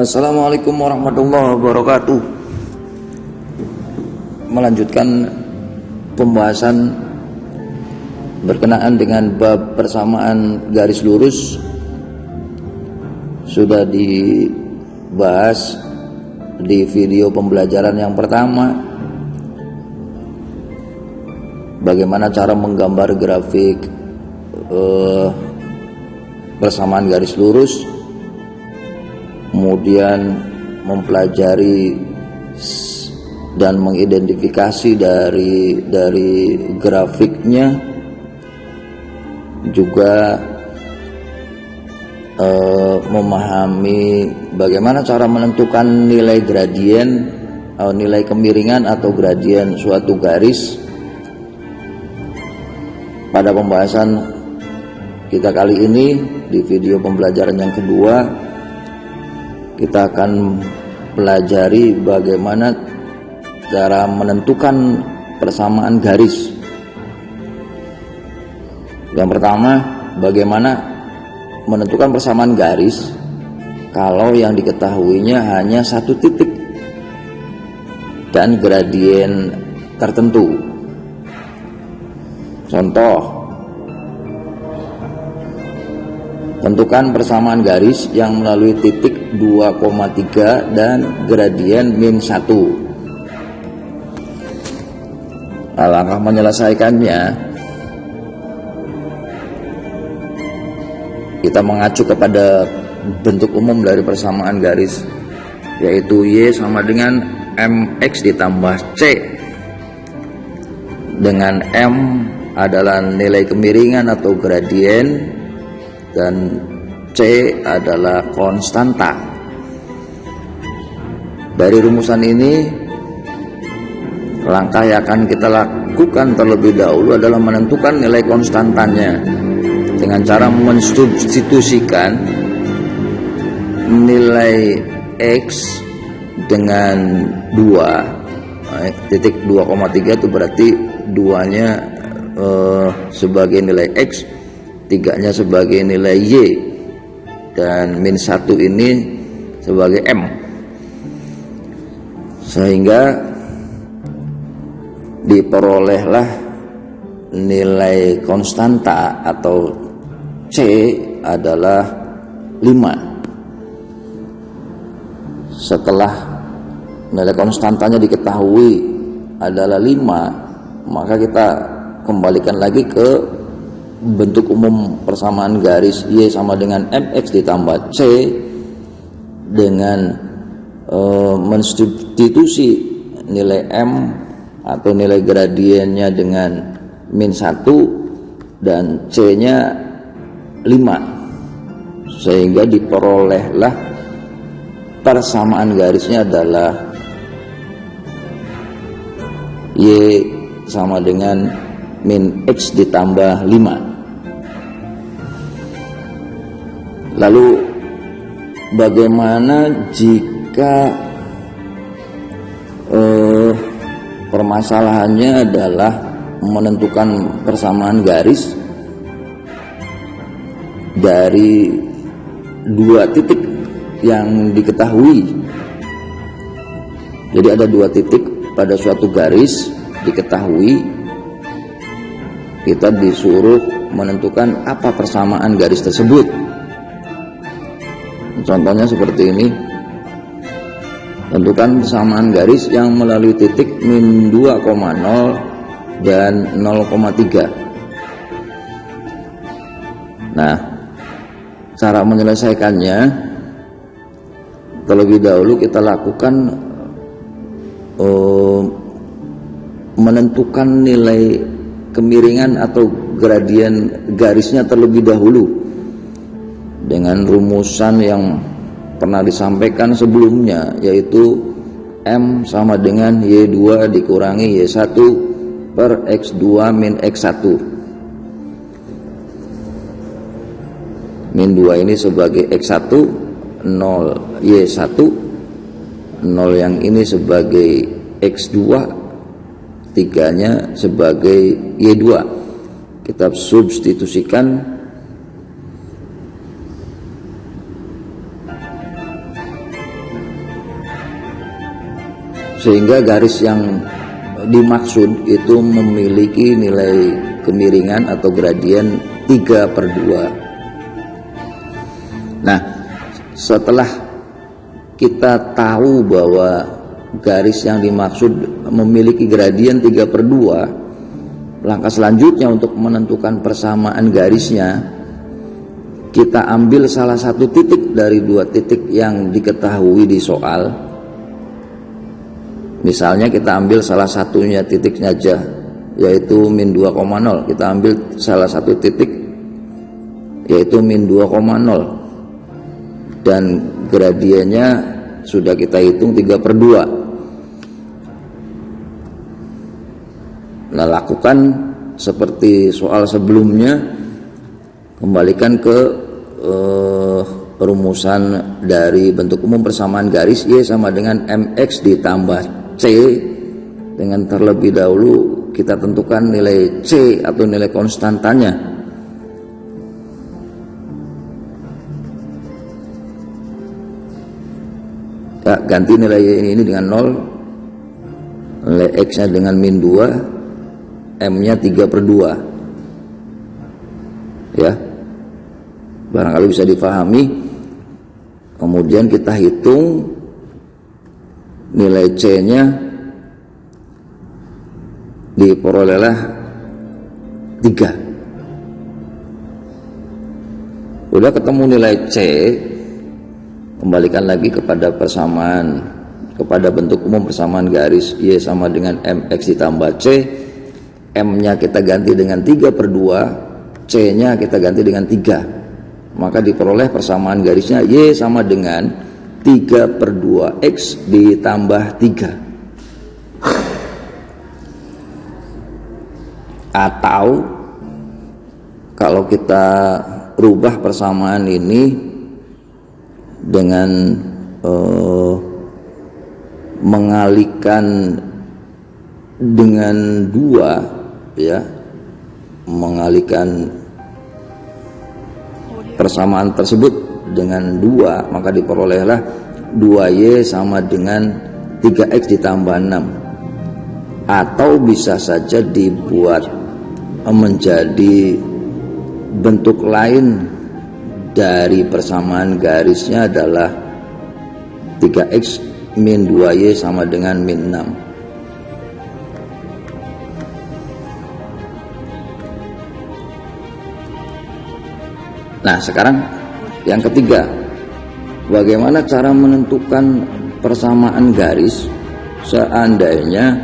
Assalamualaikum warahmatullahi wabarakatuh. Melanjutkan pembahasan berkenaan dengan bab persamaan garis lurus. Sudah dibahas di video pembelajaran yang pertama, bagaimana cara menggambar grafik persamaan garis lurus, kemudian mempelajari dan mengidentifikasi dari grafiknya, juga memahami bagaimana cara menentukan nilai gradien, nilai kemiringan atau gradien suatu garis. Pada pembahasan kita kali ini di video pembelajaran yang kedua, kita akan pelajari bagaimana cara menentukan persamaan garis. Yang pertama, bagaimana menentukan persamaan garis kalau yang diketahuinya hanya satu titik dan gradien tertentu. Contoh, tentukan persamaan garis yang melalui titik 2,3 dan gradien -1. Langkah menyelesaikannya, kita mengacu kepada bentuk umum dari persamaan garis, yaitu Y sama dengan MX ditambah C, dengan M adalah nilai kemiringan atau gradien dan C adalah konstanta. Dari rumusan ini, langkah yang akan kita lakukan terlebih dahulu adalah menentukan nilai konstantanya dengan cara mensubstitusikan nilai X dengan 2. Titik 2,3 itu berarti 2-nya sebagai nilai X, 3-nya sebagai nilai Y, dan -1 ini sebagai M. Sehingga diperolehlah nilai konstanta atau C adalah 5. Setelah nilai konstantanya diketahui adalah 5, maka kita kembalikan lagi ke bentuk umum persamaan garis Y sama dengan MX ditambah C dengan mensubstitusi nilai M atau nilai gradiennya dengan -1 dan C-nya 5, sehingga diperolehlah persamaan garisnya adalah Y sama dengan -X ditambah 5. Lalu bagaimana jika permasalahannya adalah menentukan persamaan garis dari 2 titik yang diketahui? Jadi ada 2 titik pada suatu garis diketahui, kita disuruh menentukan apa persamaan garis tersebut. Contohnya seperti ini. Tentukan persamaan garis yang melalui titik -2,0 dan 0,3. Nah, cara menyelesaikannya, terlebih dahulu kita lakukan menentukan nilai kemiringan atau gradien garisnya terlebih dahulu dengan rumusan yang pernah disampaikan sebelumnya, yaitu M sama dengan Y2 dikurangi Y1 per X2 min X1. Min 2 ini sebagai X1, 0 Y1, 0 yang ini sebagai X2, 3-nya sebagai Y2. Kita substitusikan sehingga garis yang dimaksud itu memiliki nilai kemiringan atau gradien 3/2. Nah, setelah kita tahu bahwa garis yang dimaksud memiliki gradien 3/2, langkah selanjutnya untuk menentukan persamaan garisnya, kita ambil salah satu titik dari dua titik yang diketahui di soal. Misalnya kita ambil salah satunya titiknya aja, yaitu min 2,0. Kita ambil salah satu titik, yaitu min 2,0. Dan gradiennya sudah kita hitung 3/2. Nah, lakukan seperti soal sebelumnya, kembalikan ke rumusan dari bentuk umum persamaan garis Y sama dengan MX ditambah C, dengan terlebih dahulu kita tentukan nilai C atau nilai konstantanya. Ya, ganti nilai ini dengan 0, nilai X nya dengan min 2, M nya 3/2. Ya, barangkali bisa difahami. Kemudian kita hitung nilai C-nya, diperolehlah 3. Udah ketemu nilai C, kembalikan lagi kepada persamaan, kepada bentuk umum persamaan garis Y sama dengan MX ditambah C. M-nya kita ganti dengan 3/2, C-nya kita ganti dengan 3. Maka diperoleh persamaan garisnya Y sama dengan 3/2 X ditambah 3. Atau kalau kita rubah persamaan ini dengan mengalihkan dengan 2, ya, mengalihkan persamaan tersebut dengan 2, maka diperolehlah 2Y sama dengan 3X ditambah 6. Atau bisa saja dibuat menjadi bentuk lain dari persamaan garisnya adalah 3X min 2Y sama dengan min 6. Nah, sekarang yang ketiga, bagaimana cara menentukan persamaan garis seandainya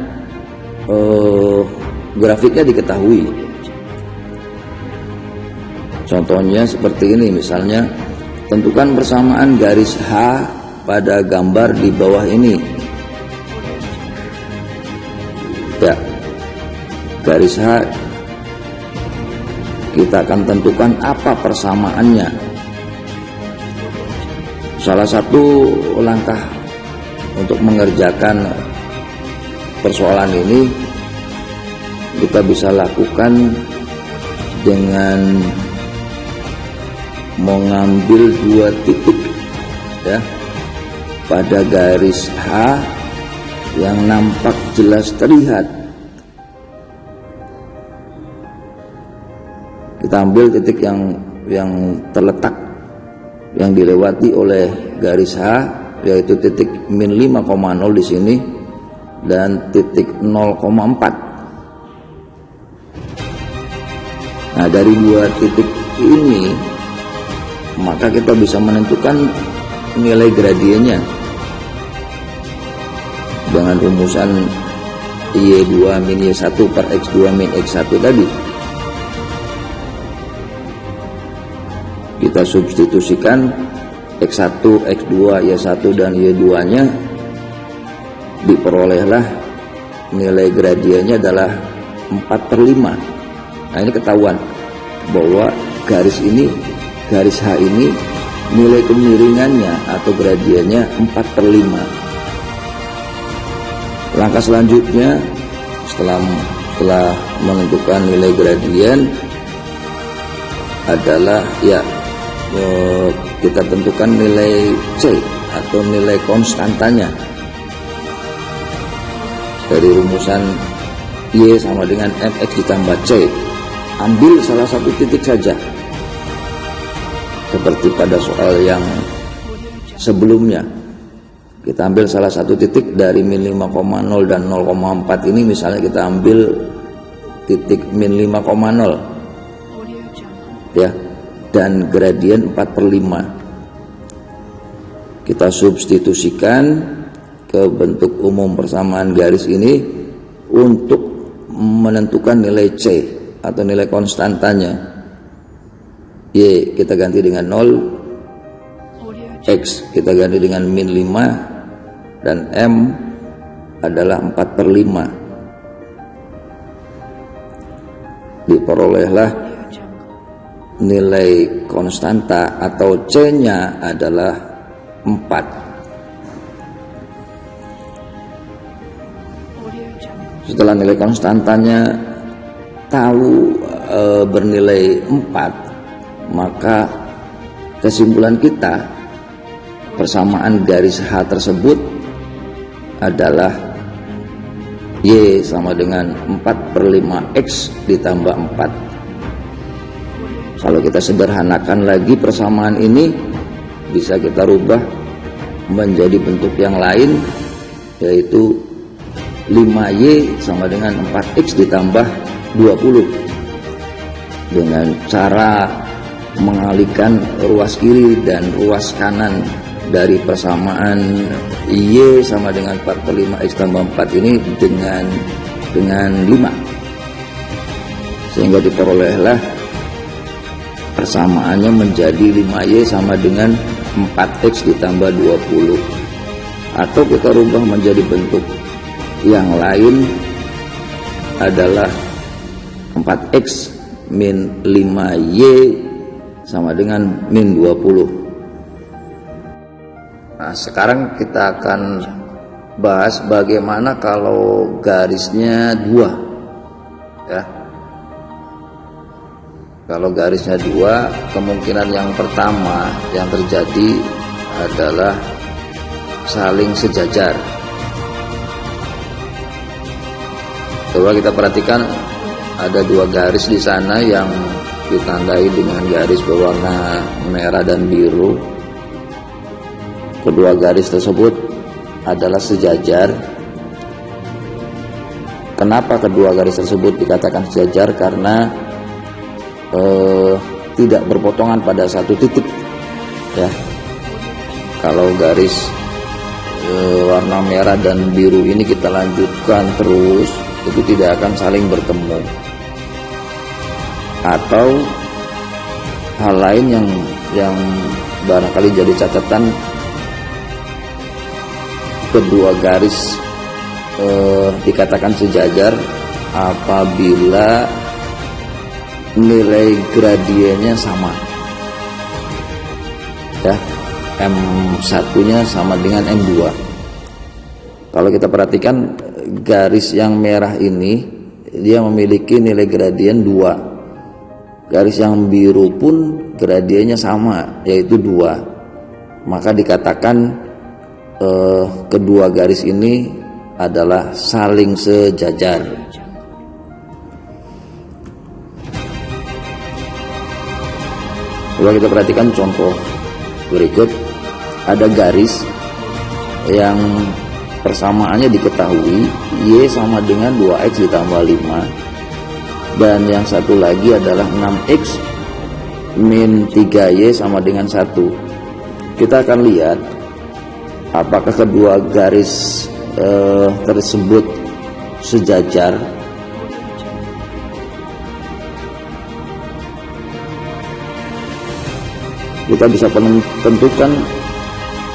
grafiknya diketahui. Contohnya seperti ini, misalnya tentukan persamaan garis H pada gambar di bawah ini. Ya, garis H kita akan tentukan apa persamaannya. Salah satu langkah untuk mengerjakan persoalan ini kita bisa lakukan dengan mengambil dua titik, ya, pada garis H yang nampak jelas terlihat. Kita ambil titik yang terletak, yang dilewati oleh garis H, yaitu titik min 5,0 di sini dan titik 0,4. Nah, dari dua titik ini maka kita bisa menentukan nilai gradiennya dengan rumusan Y2 min Y1 per X2 min X1 tadi. Kita substitusikan X1, X2, Y1 dan Y2 nya, diperolehlah nilai gradiennya adalah 4/5. Nah, ini ketahuan bahwa garis ini, garis H ini nilai kemiringannya atau gradiennya 4/5. Langkah selanjutnya setelah menentukan nilai gradien adalah kita tentukan nilai C atau nilai konstantanya. dari rumusan Y sama dengan MX ditambah C. Ambil salah satu titik saja, seperti pada soal yang sebelumnya. Kita ambil salah satu titik dari min 5,0 dan 0,4 ini, misalnya kita ambil titik min 5,0 ya, dan gradien 4/5. Kita substitusikan ke bentuk umum persamaan garis ini untuk menentukan nilai C atau nilai konstantanya. Y kita ganti dengan 0, X kita ganti dengan min 5, dan M adalah 4/5. Diperolehlah nilai konstanta atau C-nya adalah 4. Setelah nilai konstantanya tahu bernilai 4, maka kesimpulan kita persamaan garis H tersebut adalah Y sama dengan 4/5X ditambah 4. Kalau kita sederhanakan lagi persamaan ini, bisa kita rubah menjadi bentuk yang lain, yaitu 5Y sama dengan 4X ditambah 20, dengan cara mengalihkan ruas kiri dan ruas kanan dari persamaan Y sama dengan 4/5X tambah 4 ini dengan 5, sehingga diperolehlah persamaannya menjadi 5Y sama dengan 4X ditambah 20. Atau kita rubah menjadi bentuk yang lain, adalah 4X min 5Y sama dengan min 20. Nah, sekarang kita akan bahas bagaimana kalau garisnya 2 ya. Kalau garisnya 2, kemungkinan yang pertama yang terjadi adalah saling sejajar. Coba kita perhatikan, ada 2 garis di sana yang ditandai dengan garis berwarna merah dan biru. Kedua garis tersebut adalah sejajar. Kenapa kedua garis tersebut dikatakan sejajar? Karena tidak berpotongan pada satu titik ya. Kalau garis warna merah dan biru ini kita lanjutkan terus, itu tidak akan saling bertemu. Atau hal lain yang barangkali jadi catatan, kedua garis dikatakan sejajar apabila nilai gradiennya sama ya, M1 nya sama dengan M2. Kalau kita perhatikan garis yang merah ini, dia memiliki nilai gradien 2. Garis yang biru pun gradiennya sama, yaitu 2. Maka dikatakan kedua garis ini adalah saling sejajar. Coba kita perhatikan contoh berikut. Ada garis yang persamaannya diketahui, Y sama dengan 2X ditambah 5, dan yang satu lagi adalah 6X min 3Y sama dengan 1. Kita akan lihat apakah kedua garis tersebut sejajar. Kita bisa tentukan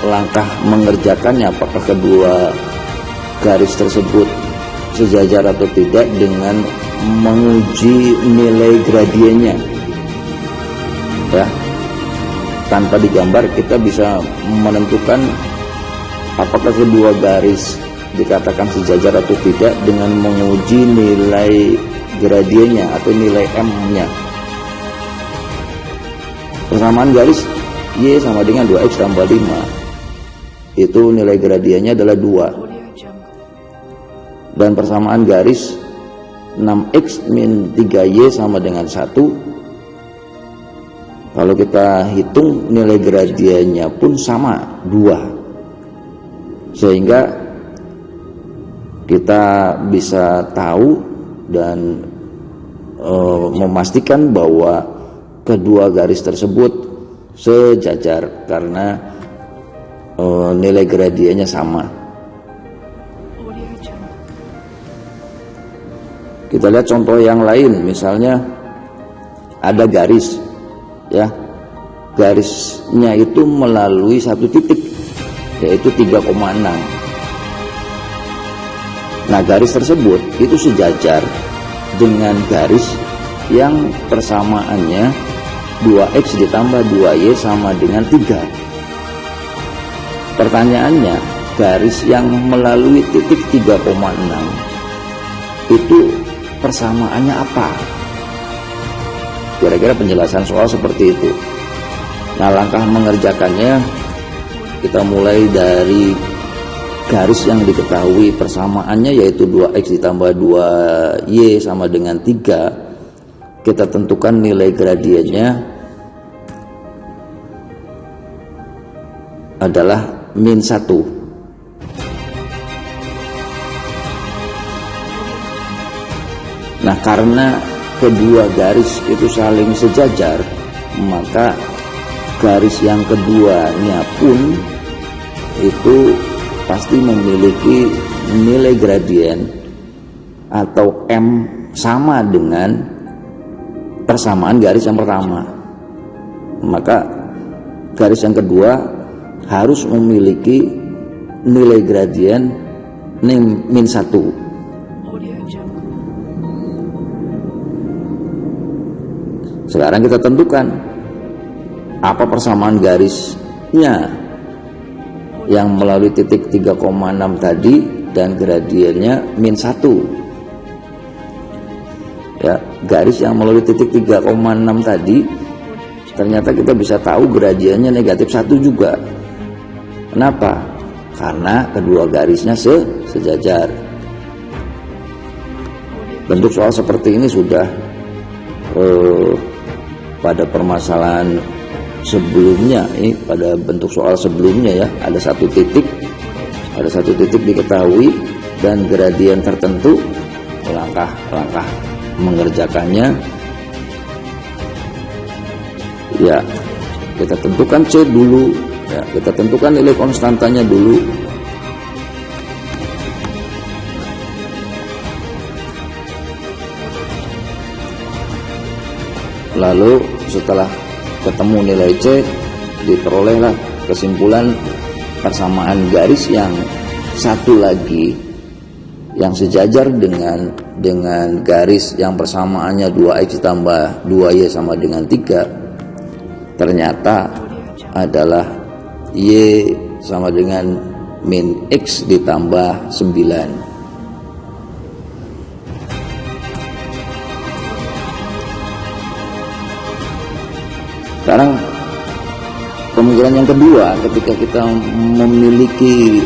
langkah mengerjakannya, apakah kedua garis tersebut sejajar atau tidak, dengan menguji nilai gradiennya ya. Tanpa digambar kita bisa menentukan apakah kedua garis dikatakan sejajar atau tidak dengan menguji nilai gradiennya atau nilai M-nya. Persamaan garis Y sama dengan 2X tambah 5, itu nilai gradiennya adalah 2. dan persamaan garis 6x min 3y sama dengan 1. Kalau kita hitung nilai gradiennya pun sama 2, sehingga kita bisa tahu dan memastikan bahwa kedua garis tersebut sejajar karena nilai gradiennya sama. Kita lihat contoh yang lain, misalnya ada garis, ya, garisnya itu melalui satu titik, yaitu 3,6. Nah, garis tersebut itu sejajar dengan garis yang persamaannya 2x ditambah 2y sama dengan 3. Pertanyaannya, garis yang melalui titik 3,6 itu persamaannya apa? Kira-kira penjelasan soal seperti itu. Nah, langkah mengerjakannya kita mulai dari garis yang diketahui persamaannya, yaitu 2x ditambah 2y sama dengan 3. Kita tentukan nilai gradiennya adalah min 1. Nah, karena kedua garis itu saling sejajar, maka garis yang keduanya pun itu pasti memiliki nilai gradien atau M sama dengan persamaan garis yang pertama. Maka garis yang kedua harus memiliki nilai gradien min 1. Sekarang kita tentukan apa persamaan garisnya yang melalui titik 3,6 tadi dan gradiennya min 1. Ya, garis yang melalui titik 3,6 tadi ternyata kita bisa tahu gradiennya negatif 1 juga. Kenapa? Karena kedua garisnya sejajar. Bentuk soal seperti ini sudah pada permasalahan sebelumnya, pada bentuk soal sebelumnya, ya, ada satu titik diketahui dan gradien tertentu. Langkah mengerjakannya, ya, kita tentukan C dulu, ya, kita tentukan nilai konstantanya dulu. Lalu setelah ketemu nilai C, diperolehlah kesimpulan persamaan garis yang satu lagi yang sejajar dengan garis yang persamaannya 2x tambah 2y sama dengan 3 ternyata adalah y sama dengan min x ditambah 9. Sekarang kemungkinan yang kedua, ketika kita memiliki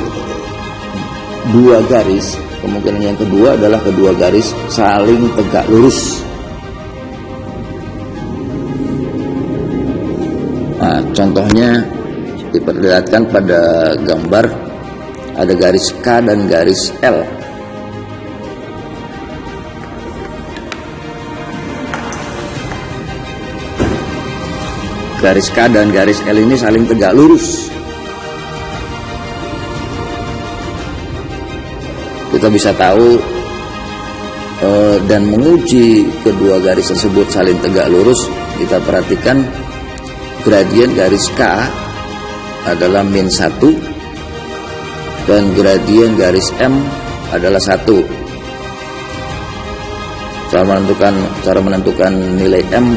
dua garis, kemungkinan yang kedua adalah kedua garis saling tegak lurus. Nah, contohnya diperlihatkan pada gambar, ada garis K dan garis L. Garis K dan garis L ini saling tegak lurus. Kita bisa tahu dan menguji kedua garis tersebut saling tegak lurus. Kita perhatikan gradien garis K adalah min 1 dan gradien garis M adalah 1. Cara menentukan nilai M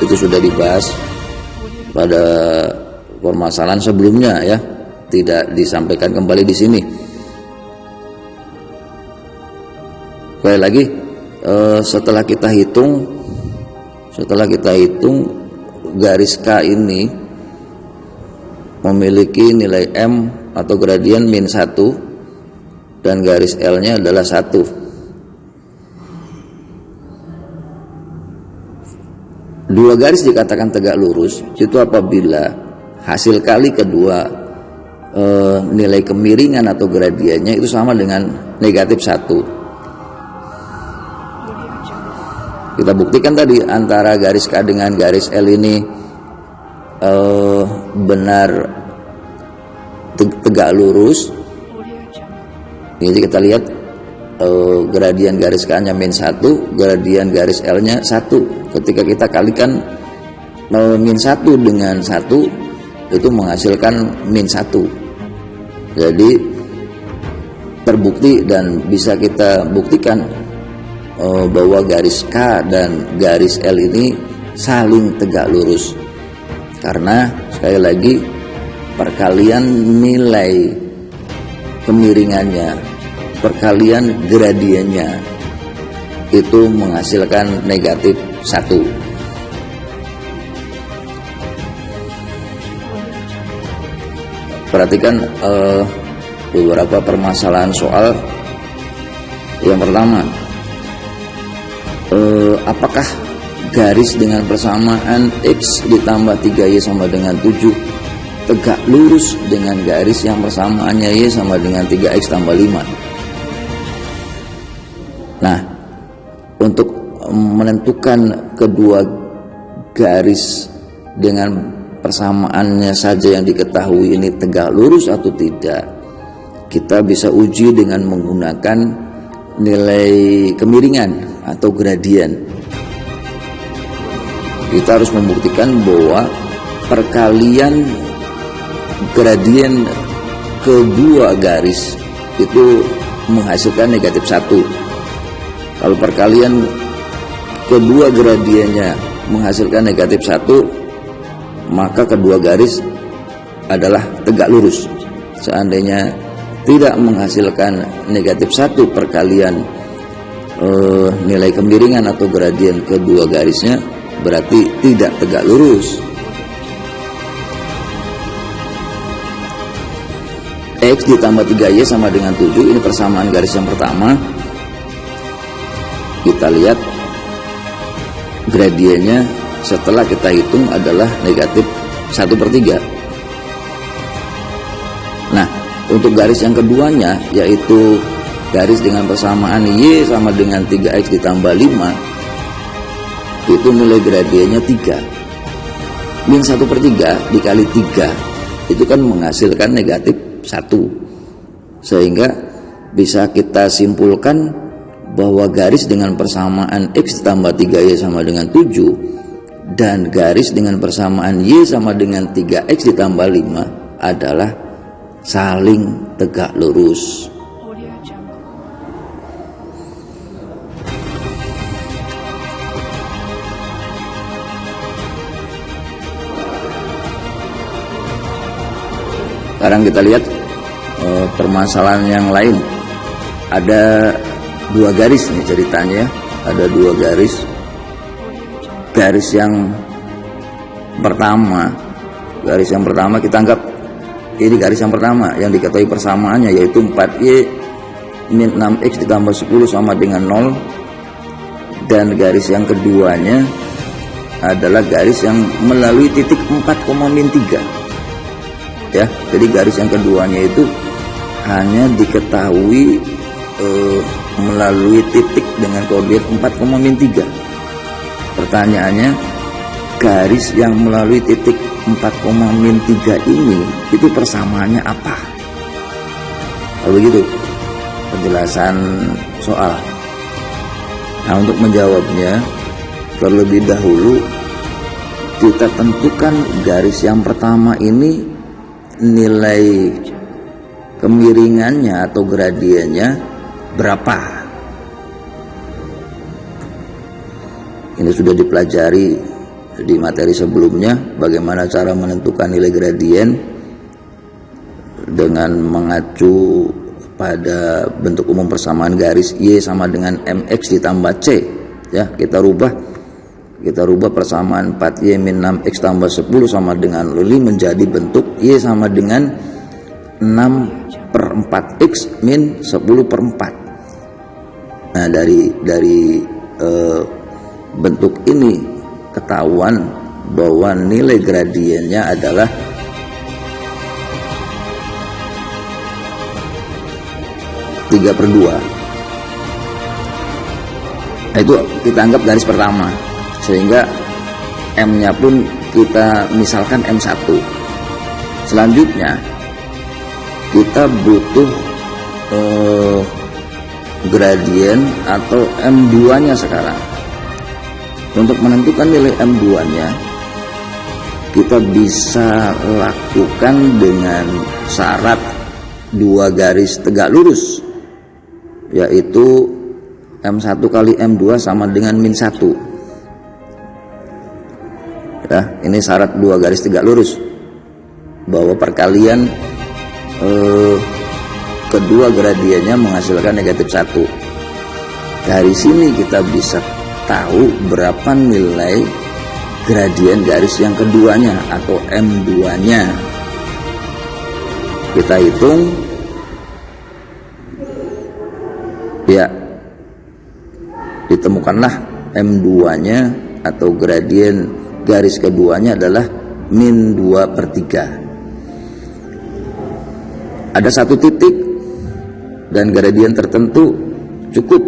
itu sudah dibahas pada permasalahan sebelumnya, ya, tidak disampaikan kembali di sini. Sekali lagi, setelah kita hitung garis K ini memiliki nilai M atau gradien min 1, dan garis L-nya adalah 1. Dua garis dikatakan tegak lurus itu apabila hasil kali kedua nilai kemiringan atau gradiennya itu sama dengan negatif 1. Kita buktikan tadi antara garis K dengan garis L ini benar tegak lurus. Jadi kita lihat gradien garis K-nya -1, gradien garis L-nya 1. Ketika kita kalikan -1 dengan 1 itu menghasilkan -1. Jadi terbukti dan bisa kita buktikan bahwa garis K dan garis L ini saling tegak lurus, karena sekali lagi perkalian nilai kemiringannya, perkalian gradiennya itu menghasilkan negatif 1. Perhatikan beberapa permasalahan soal. Yang pertama, apakah garis dengan persamaan X ditambah 3Y sama dengan 7 tegak lurus dengan garis yang persamaannya Y sama dengan 3X tambah 5? Nah, untuk menentukan kedua garis dengan persamaannya saja yang diketahui ini tegak lurus atau tidak, kita bisa uji dengan menggunakan nilai kemiringan atau gradien. Kita harus membuktikan bahwa perkalian gradien kedua garis itu menghasilkan negatif 1. Kalau perkalian kedua gradiennya menghasilkan negatif 1, maka kedua garis adalah tegak lurus. Seandainya tidak menghasilkan negatif 1 perkalian nilai kemiringan atau gradien kedua garisnya, berarti tidak tegak lurus. X ditambah 3Y sama dengan 7, ini persamaan garis yang pertama. Kita lihat gradiennya setelah kita hitung adalah negatif 1/3. Nah, untuk garis yang keduanya, yaitu garis dengan persamaan Y sama dengan 3X ditambah 5, itu nilai gradiennya 3. Min 1/3 dikali 3 itu kan menghasilkan negatif 1. Sehingga bisa kita simpulkan bahwa garis dengan persamaan X ditambah 3Y sama dengan 7 dan garis dengan persamaan Y sama dengan 3X ditambah 5 adalah saling tegak lurus. Sekarang kita lihat permasalahan yang lain. Ada dua garis nih ceritanya, ada dua garis. Garis yang pertama kita anggap ini garis yang pertama yang diketahui persamaannya, yaitu 4Y min 6X ditambah 10 sama dengan 0. Dan garis yang keduanya adalah garis yang melalui titik 4,-3. Ya, jadi garis yang keduanya itu hanya diketahui melalui titik dengan koordinat 4,-3. Pertanyaannya, garis yang melalui titik 4,-3 ini itu persamaannya apa? Begitu penjelasan soal. Nah, untuk menjawabnya terlebih dahulu kita tentukan garis yang pertama ini nilai kemiringannya atau gradiennya berapa. Ini sudah dipelajari di materi sebelumnya, bagaimana cara menentukan nilai gradien dengan mengacu pada bentuk umum persamaan garis Y sama dengan MX ditambah C. Ya, kita rubah persamaan 4Y min 6X tambah 10 sama dengan 5 menjadi bentuk Y sama dengan 6 per 4x min 10 per 4. Nah, dari bentuk ini ketahuan bahwa nilai gradiennya adalah 3/2. Nah, itu kita anggap garis pertama, sehingga M-nya pun kita misalkan M1. Selanjutnya kita butuh gradien atau M2-nya sekarang. Untuk menentukan nilai M2-nya, kita bisa lakukan dengan syarat 2 garis tegak lurus, yaitu M1 kali M2 sama dengan min 1. Ya, ini syarat 2 garis tegak lurus, bahwa perkalian kedua gradiennya menghasilkan negatif 1. Dari sini kita bisa tahu berapa nilai gradien garis yang keduanya atau M2-nya. Kita hitung, ya, ditemukanlah M2-nya atau gradien garis keduanya adalah min 2/3. Ada satu titik dan gradien tertentu cukup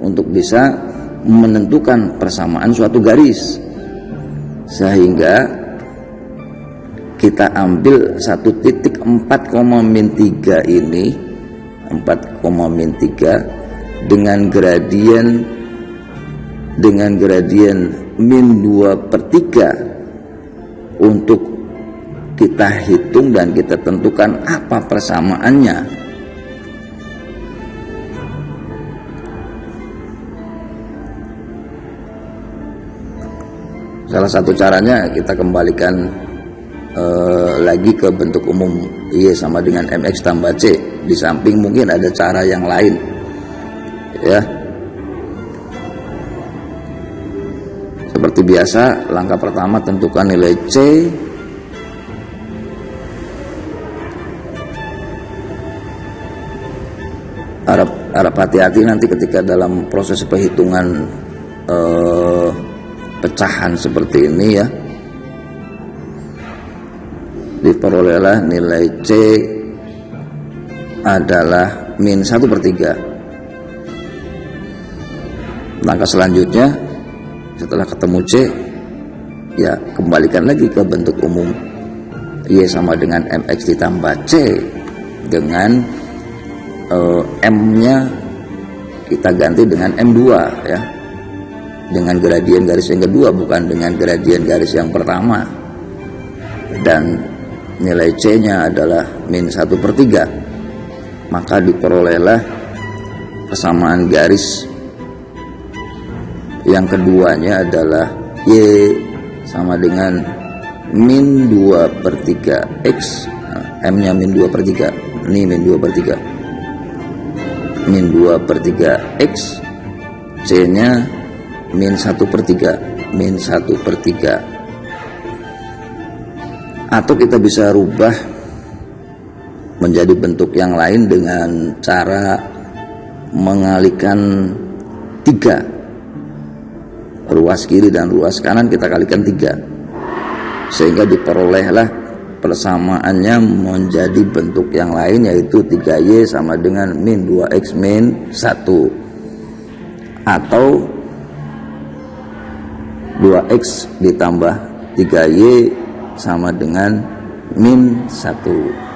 untuk bisa menentukan persamaan suatu garis, sehingga kita ambil satu titik 4,-3 ini, 4,-3 dengan gradien min 2/3 untuk kita hitung dan kita tentukan apa persamaannya. Salah satu caranya kita kembalikan lagi ke bentuk umum Y sama dengan MX tambah C. Di samping mungkin ada cara yang lain, ya. Seperti biasa, langkah pertama tentukan nilai C. Harap hati-hati nanti ketika dalam proses perhitungan pecahan seperti ini, ya. Diperolehlah nilai C adalah min 1/3. Langkah selanjutnya setelah ketemu C, ya, kembalikan lagi ke bentuk umum Y sama dengan MX ditambah C, dengan M-nya kita ganti dengan M2, ya, dengan gradien garis yang kedua, bukan dengan gradien garis yang pertama. Dan nilai C-nya adalah min 1/3. Maka diperolehlah persamaan garis yang keduanya adalah Y sama dengan min 2/3 X. M-nya min 2/3, ini min 2/3, min 2/3 X, C-nya min 1/3, min 1/3. Atau kita bisa rubah menjadi bentuk yang lain dengan cara mengalihkan 3. Ruas kiri dan ruas kanan kita kalikan 3, sehingga diperolehlah persamaannya menjadi bentuk yang lain, yaitu 3Y sama dengan min 2X min 1, atau 2X ditambah 3Y sama dengan min 1.